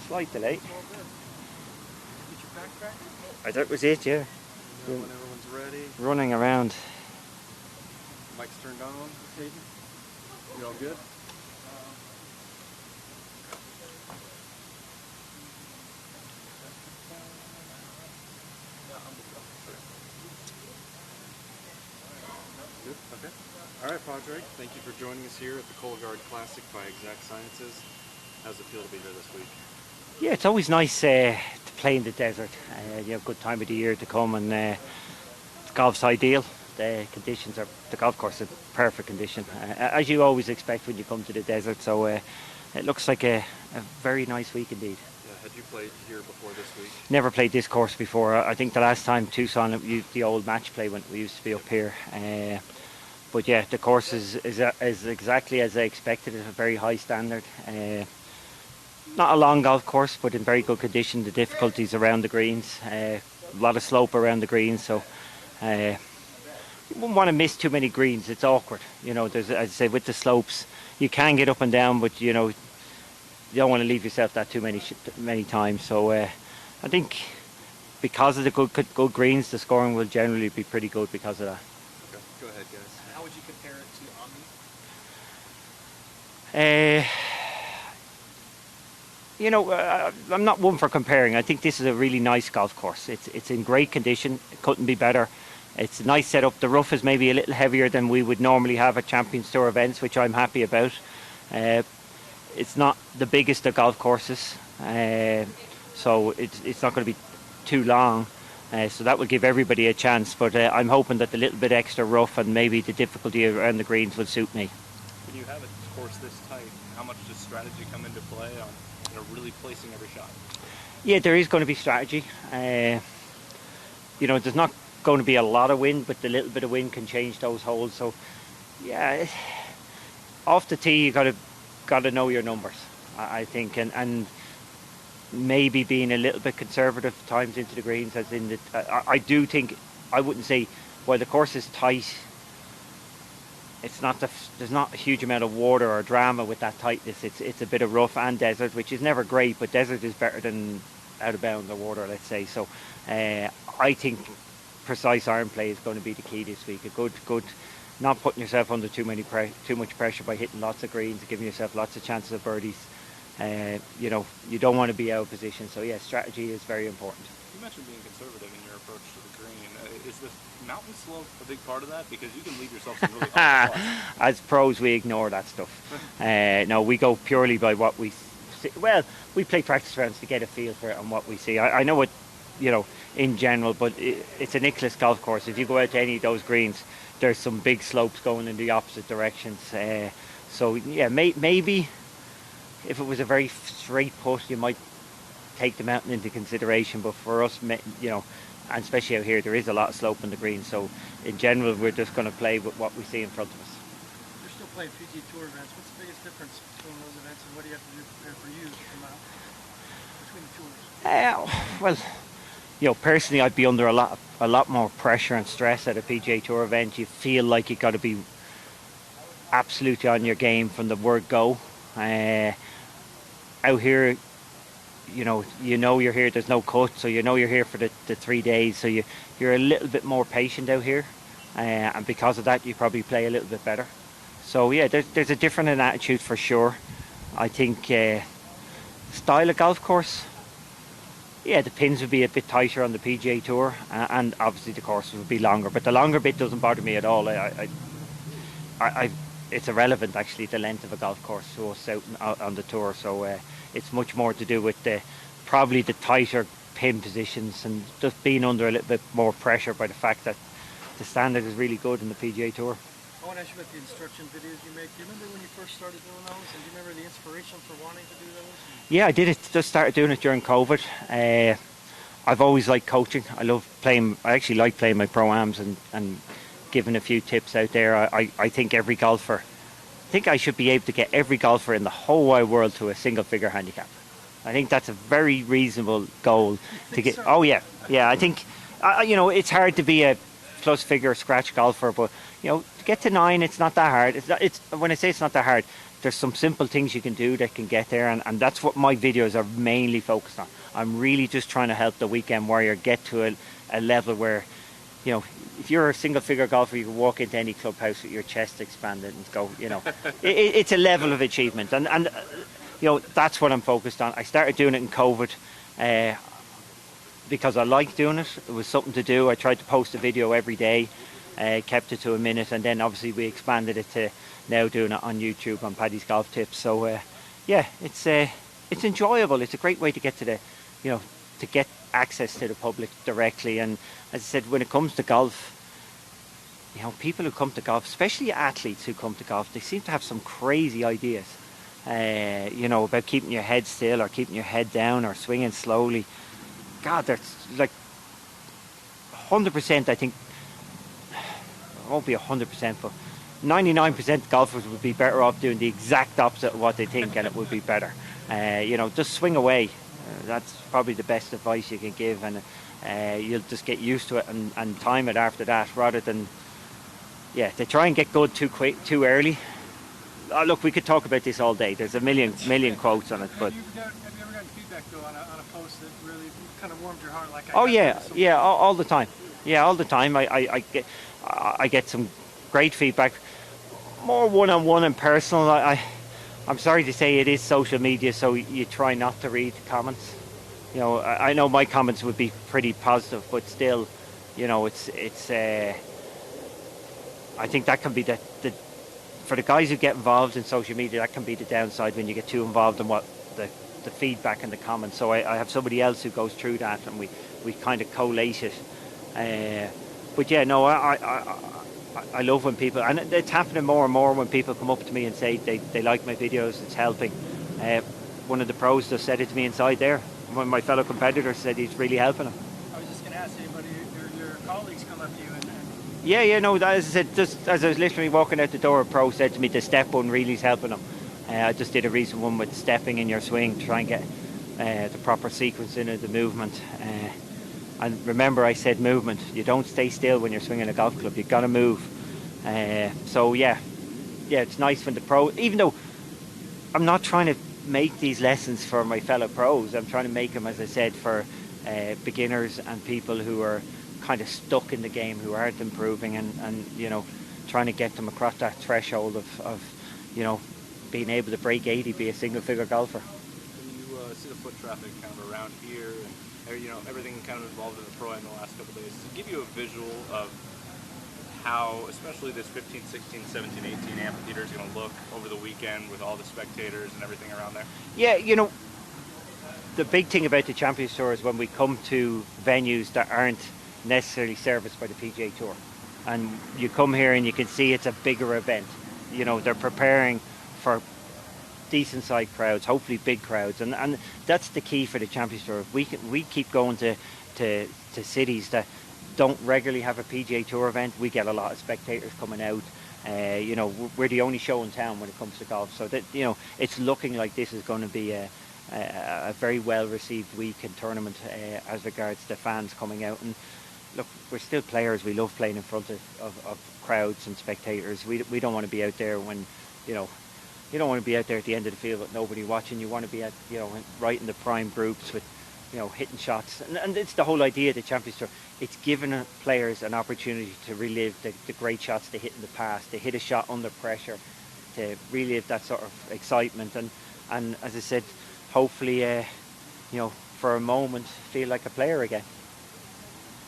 Slight delay. Get your backpack. That was it, yeah. When everyone's ready. Running around. Mic's turned on. Hayden. You all good? Good. Okay. All right, Padraig. Thank you for joining us here at the Colougard Classic by Exact Sciences. How's it feel to be here this week? Yeah, it's always nice to play in the desert. You have a good time of the year to come, and golf's ideal. The conditions are, the golf course is perfect condition, as you always expect when you come to the desert. So it looks like a very nice week indeed. Yeah, had you played here before this week? Never played this course before. I think the last time Tucson, the old match play when we used to be up here. But yeah, the course is exactly as I expected. It's a very high standard. Not a long golf course, but in very good condition. The difficulties around the greens, a lot of slope around the greens, so you wouldn't want to miss too many greens. It's awkward, you know. There's, as I say, with the slopes, you can get up and down, but you know, you don't want to leave yourself that too many times. So I think because of the good greens, the scoring will generally be pretty good because of that. Okay, go ahead, guys. How would you compare it to Omni? You know, I'm not one for comparing. I think this is a really nice golf course. It's in great condition. It couldn't be better. It's a nice setup. The rough is maybe a little heavier than we would normally have at Champions Tour events, which I'm happy about. It's not the biggest of golf courses, so it's not going to be too long. So that will give everybody a chance. But I'm hoping that the little bit extra rough and maybe the difficulty around the greens will suit me. When you have a course this tight, how much does strategy come into play on really placing every shot? Yeah, there is going to be strategy. You know, there's not going to be a lot of wind, but the little bit of wind can change those holes. So, yeah, off the tee, you got to know your numbers, I think, and maybe being a little bit conservative times into the greens. As in the, I do think, I wouldn't say while the course is tight, it's not there's not a huge amount of water or drama with that tightness. It's a bit of rough and desert, which is never great, but desert is better than out of bounds or water, let's say. So I think precise iron play is going to be the key this week. A good, not putting yourself under too much pressure by hitting lots of greens, giving yourself lots of chances of birdies. You know, you don't want to be out of position. So yeah, strategy is very important. You mentioned being conservative in your approach to the green. Is the mountain slope a big part of that? Because you can leave yourself some really hard spots. As pros, we ignore that stuff. No, we go purely by what we see. Well, we play practice rounds to get a feel for it and what we see. I know what, you know, in general, but it's a Nicholas golf course. If you go out to any of those greens, there's some big slopes going in the opposite directions. So yeah, maybe if it was a very straight putt, you might take the mountain into consideration. But for us, you know, and especially out here, there is a lot of slope in the green. So in general, we're just going to play with what we see in front of us. You're still playing PGA Tour events. What's the biggest difference between those events and what do you have to do to prepare for you to come out between the tours? Well, you know, personally, I'd be under a lot more pressure and stress at a PGA Tour event. You feel like you've got to be absolutely on your game from the word go. Out here, you know you're here, there's no cut, so you know you're here for the 3 days, so you're a little bit more patient out here, and because of that you probably play a little bit better. So yeah, there's a different attitude for sure. I think style of golf course, yeah, the pins would be a bit tighter on the PGA Tour, and obviously the course would be longer, but the longer bit doesn't bother me at all. It's irrelevant actually, the length of a golf course to us out on the tour. So it's much more to do with probably the tighter pin positions and just being under a little bit more pressure by the fact that the standard is really good in the PGA Tour. I want to ask you about the instruction videos you make. Do you remember when you first started doing those? And do you remember the inspiration for wanting to do those? Yeah, I did it. Just started doing it during COVID. I've always liked coaching. I love playing. I actually like playing my pro-ams and giving a few tips out there. I think every golfer, I think I should be able to get every golfer in the whole wide world to a single figure handicap. I think that's a very reasonable goal to get. So? Oh yeah, I think you know, it's hard to be a plus figure scratch golfer, but you know, to get to 9, it's not that hard. It's when I say it's not that hard, there's some simple things you can do that can get there, and that's what my videos are mainly focused on. I'm really just trying to help the weekend warrior get to a level where, you know, if you're a single figure golfer, you can walk into any clubhouse with your chest expanded and go, you know, it's a level of achievement, and you know, that's what I'm focused on. I started doing it in COVID because I like doing it. It was something to do. I tried to post a video every day, kept it to a minute, and then obviously we expanded it to now doing it on YouTube on Paddy's Golf Tips. So yeah, it's enjoyable. It's a great way to get to the, you know, to get access to the public directly. And as I said, when it comes to golf, you know, people who come to golf, especially athletes who come to golf, they seem to have some crazy ideas, you know, about keeping your head still or keeping your head down or swinging slowly. God, that's like 100%. I think it won't be 100%, but 99% golfers would be better off doing the exact opposite of what they think, and it would be better. You know, just swing away. That's probably the best advice you can give, and you'll just get used to it and time it after that, rather than, yeah, they try and get good too quick, too early. Oh, look, we could talk about this all day. There's a million quotes on it, but. Have you ever gotten feedback though on a post that really kind of warmed your heart? Like, oh yeah, all the time. Yeah, all the time. I get some great feedback, more one-on-one and personal. I'm sorry to say it is social media, so you try not to read comments. You know, I know my comments would be pretty positive, but still, you know, it's. I think that can be the for the guys who get involved in social media, that can be the downside when you get too involved in what the feedback and the comments. So I have somebody else who goes through that, and we kind of collate it. But yeah, no, I love when people, and it's happening more and more when people come up to me and say they like my videos, it's helping. One of the pros just said it to me inside there. One of my fellow competitors said it's really helping them. I was just going to ask anybody, your colleagues come up to you and Yeah, no, as I said, just as I was literally walking out the door, a pro said to me the step one really is helping them. I just did a recent one with stepping in your swing to try and get the proper sequence in the movement. And remember, I said movement. You don't stay still when you're swinging a golf club. You've got to move. So yeah, it's nice when the pro, even though I'm not trying to make these lessons for my fellow pros, I'm trying to make them, as I said, for beginners and people who are kind of stuck in the game, who aren't improving, and you know, trying to get them across that threshold of you know, being able to break 80, be a single figure golfer. When you see the foot traffic kind of around here, and you know, everything kind of involved in the pro in the last couple of days, does it give you a visual of how, especially this 15, 16, 17, 18 amphitheater is going to look over the weekend with all the spectators and everything around there? Yeah, you know, the big thing about the Champions Tour is when we come to venues that aren't necessarily serviced by the PGA Tour, and you come here and you can see it's a bigger event. You know, they're preparing for decent sized crowds, hopefully big crowds, and that's the key for the Champions Tour. We keep going to cities that don't regularly have a PGA Tour event. We get a lot of spectators coming out. You know, we're the only show in town when it comes to golf, so that, you know, it's looking like this is going to be a very well received week and tournament as regards to fans coming out. And look, we're still players. We love playing in front of crowds and spectators. We don't want to be out there when, you know, you don't want to be out there at the end of the field with nobody watching. You want to be at, you know, right in the prime groups with, you know, hitting shots. And it's the whole idea of the Champions Tour. It's given players an opportunity to relive the great shots they hit in the past, to hit a shot under pressure, to relive that sort of excitement. And as I said, hopefully, you know, for a moment, feel like a player again.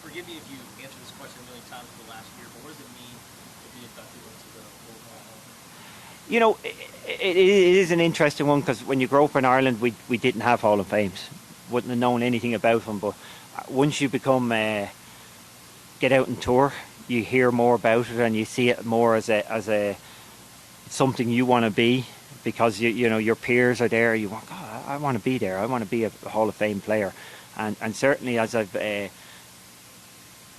Forgive me if you answered this question a million times for the last year, but what does it mean to be inducted into the World Hall of Fame? You know, it is an interesting one, because when you grow up in Ireland, we didn't have Hall of Fames. Wouldn't have known anything about them, but once you become get out and tour, you hear more about it and you see it more as a something you want to be, because you know your peers are there. You want, God, I want to be there. I want to be a Hall of Fame player, and certainly as I've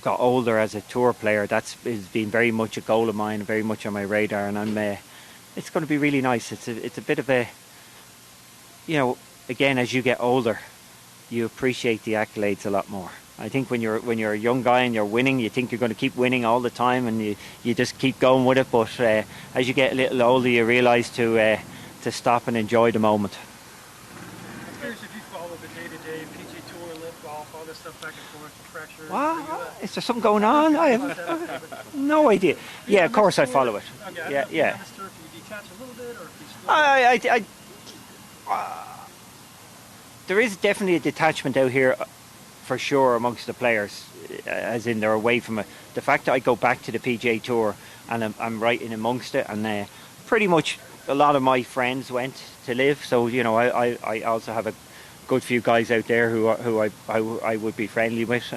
got older as a tour player, that's been very much a goal of mine, very much on my radar, and it's going to be really nice. It's a bit of a, you know, again, as you get older, you appreciate the accolades a lot more. I think when you're a young guy and you're winning, you think you're going to keep winning all the time, and you just keep going with it. But as you get a little older, you realise to to stop and enjoy the moment. I'm curious if you follow the day-to-day PGA Tour, live golf, all this stuff back and forth, fractures. What? Is there something going on? I have no idea. Yeah, of course I follow it. Okay, Yeah, yeah. On this tour, can you detach a little bit, or if you slow there is definitely a detachment out here, for sure, amongst the players, as in they're away from it. The fact that I go back to the PGA Tour and I'm right in amongst it, and pretty much a lot of my friends went to live, so you know I also have a good few guys out there who I would be friendly with,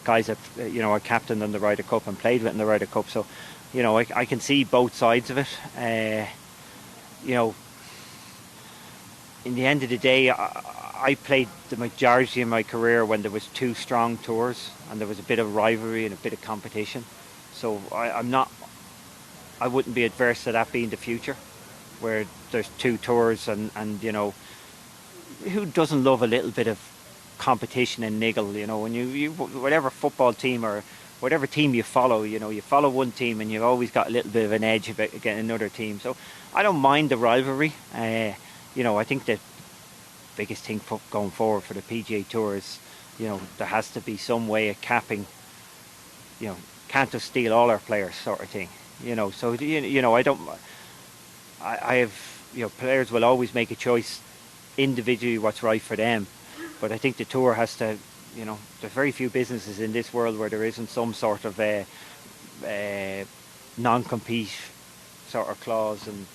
guys that you know I captained on the Ryder Cup and played with in the Ryder Cup, so you know I can see both sides of it. You know, in the end of the day, I played the majority of my career when there was two strong tours and there was a bit of rivalry and a bit of competition. So I wouldn't be adverse to that being the future, where there's two tours and you know, who doesn't love a little bit of competition and niggle? You know, when you whatever football team or whatever team you follow, you know, you follow one team and you've always got a little bit of an edge against another team. So I don't mind the rivalry. You know, I think the biggest thing going forward for the PGA Tour is, you know, there has to be some way of capping, you know, can't just steal all our players sort of thing, you know. So, you know, I have, you know, players will always make a choice individually what's right for them. But I think the Tour has to, you know, there's very few businesses in this world where there isn't some sort of non-compete sort of clause. And,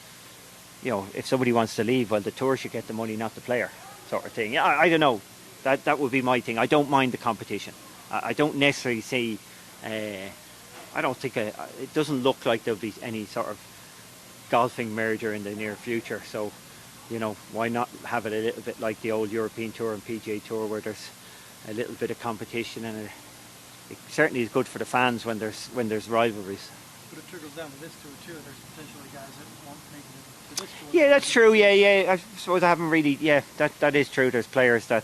you know, if somebody wants to leave, well, the Tour should get the money, not the player, sort of thing. Yeah, I don't know. That would be my thing. I don't mind the competition. I don't necessarily see. I don't think it doesn't look like there'll be any sort of golfing merger in the near future. So, you know, why not have it a little bit like the old European Tour and PGA Tour, where there's a little bit of competition, and it certainly is good for the fans when there's rivalries. But it trickles down to this tour too. There's potentially guys that won't make it to this tour. Yeah, that's true. Yeah. I suppose I haven't really. Yeah, that is true. There's players that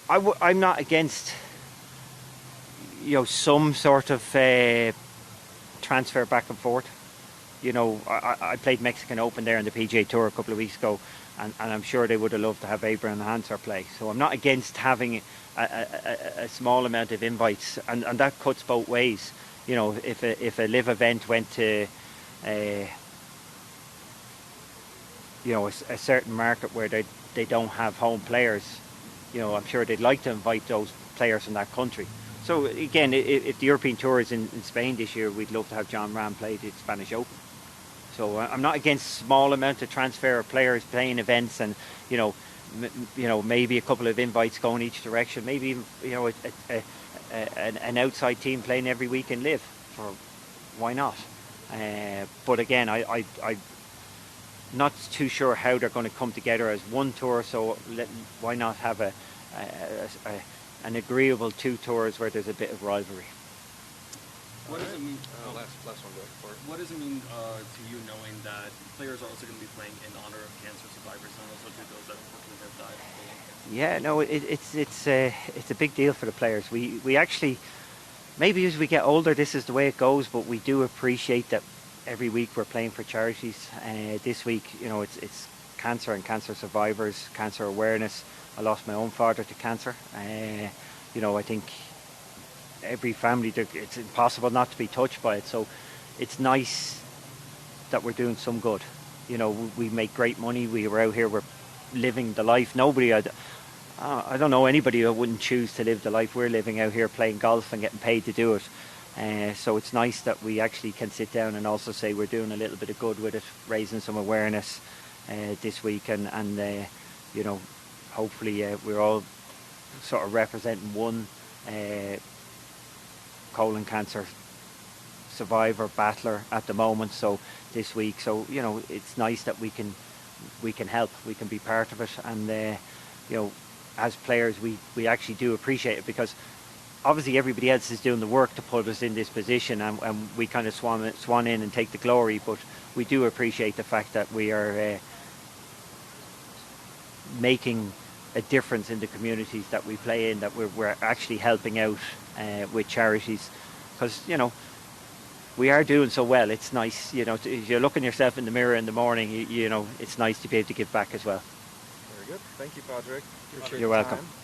I'm not against, you know, some sort of transfer back and forth. You know, I played Mexican Open there in the PGA Tour a couple of weeks ago, and I'm sure they would have loved to have Abraham Hanser play. So I'm not against having a small amount of invites, and that cuts both ways. You know, if a live event went to you know, a certain market where they don't have home players, you know, I'm sure they'd like to invite those players from that country. So again, if the European Tour is in Spain this year, we'd love to have John Ram play the Spanish Open. So I'm not against small amount of transfer of players playing events, and you know, maybe a couple of invites going each direction. Maybe even, you know, an outside team playing every week in Live. For why not? But again, I'm not too sure how they're going to come together as one tour. So why not have an agreeable two tours where there's a bit of rivalry? What does it mean? Last one, go. What does it mean to you knowing that players are also going to be playing in honor of cancer survivors and also to those that unfortunately have died of colon cancer? Yeah, no, it's a big deal for the players. We actually, maybe as we get older, this is the way it goes. But we do appreciate that every week we're playing for charities. This week, you know, it's cancer and cancer survivors, cancer awareness. I lost my own father to cancer. You know, I think every family, it's impossible not to be touched by it. So it's nice that we're doing some good. You know, we make great money. We're out here, we're living the life. I don't know anybody who wouldn't choose to live the life we're living out here, playing golf and getting paid to do it. So it's nice that we actually can sit down and also say we're doing a little bit of good with it, raising some awareness this week, and you know, hopefully we're all sort of representing one colon cancer survivor, battler at the moment. So this week, so you know, it's nice that we can help, we can be part of it, and you know, as players we actually do appreciate it, because obviously everybody else is doing the work to put us in this position, and we kind of swan in and take the glory, but we do appreciate the fact that we are making a difference in the communities that we play in, that we're actually helping out with charities, because you know, we are doing so well. It's nice, you know, if you're looking yourself in the mirror in the morning, you know, it's nice to be able to give back as well. Very good. Thank you, Padraig. Appreciate You're the welcome. time.